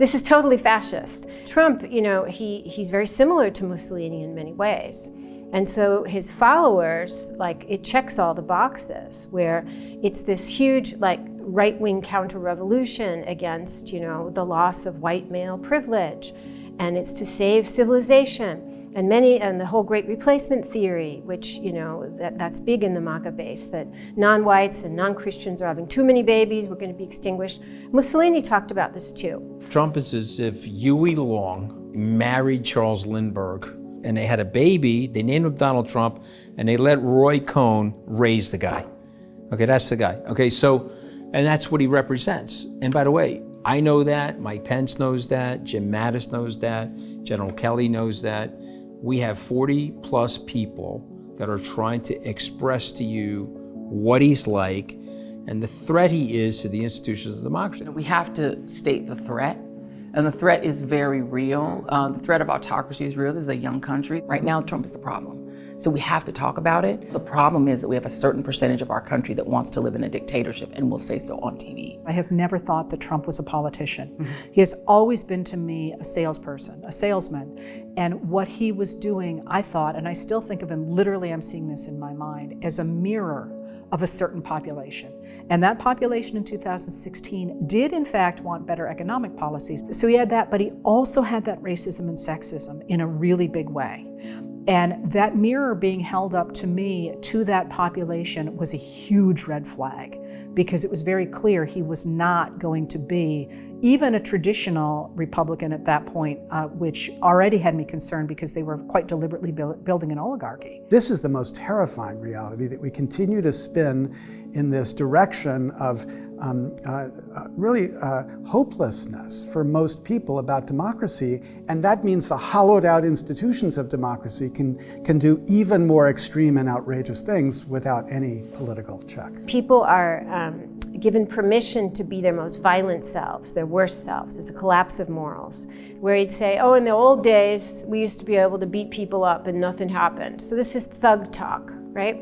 this is totally fascist. Trump, he's very similar to Mussolini in many ways. And so his followers, it checks all the boxes, where it's this huge, right-wing counter-revolution against, the loss of white male privilege. And it's to save civilization. And the whole Great Replacement theory, which, that's big in the MAGA base, that non-whites and non-Christians are having too many babies, we're going to be extinguished. Mussolini talked about this too. Trump is as if Huey Long married Charles Lindbergh, and they had a baby, they named him Donald Trump, and they let Roy Cohn raise the guy. Okay, that's the guy. Okay, and that's what he represents. And by the way, I know that, Mike Pence knows that, Jim Mattis knows that, General Kelly knows that. We have 40 plus people that are trying to express to you what he's like and the threat he is to the institutions of democracy. We have to state the threat, and the threat is very real. The threat of autocracy is real. This is a young country. Right now, Trump is the problem. So we have to talk about it. The problem is that we have a certain percentage of our country that wants to live in a dictatorship and will say so on TV. I have never thought that Trump was a politician. He has always been to me a salesperson, a salesman. And what he was doing, I thought, and I still think of him, literally I'm seeing this in my mind, as a mirror of a certain population. And that population in 2016 did in fact want better economic policies. So he had that, but he also had that racism and sexism in a really big way. And that mirror being held up to me, to that population, was a huge red flag, because it was very clear he was not going to be even a traditional Republican at that point, which already had me concerned because they were quite deliberately building an oligarchy. This is the most terrifying reality, that we continue to spin in this direction of really hopelessness for most people about democracy, and that means the hollowed out institutions of democracy can do even more extreme and outrageous things without any political check. People are given permission to be their most violent selves, their worst selves. There's a collapse of morals, where he'd say, oh, in the old days, we used to be able to beat people up and nothing happened. So this is thug talk, right?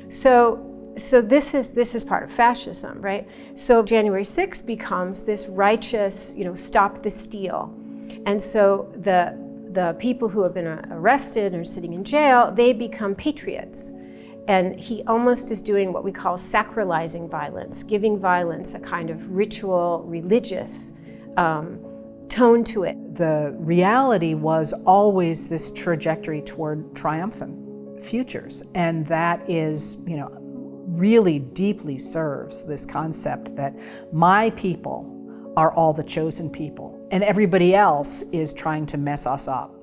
So this is part of fascism, right? So January 6th becomes this righteous, stop the steal. And so the people who have been arrested or sitting in jail, they become patriots. And he almost is doing what we call sacralizing violence, giving violence a kind of ritual, religious tone to it. The reality was always this trajectory toward triumphant futures. And that is, really deeply serves this concept that my people are all the chosen people and everybody else is trying to mess us up.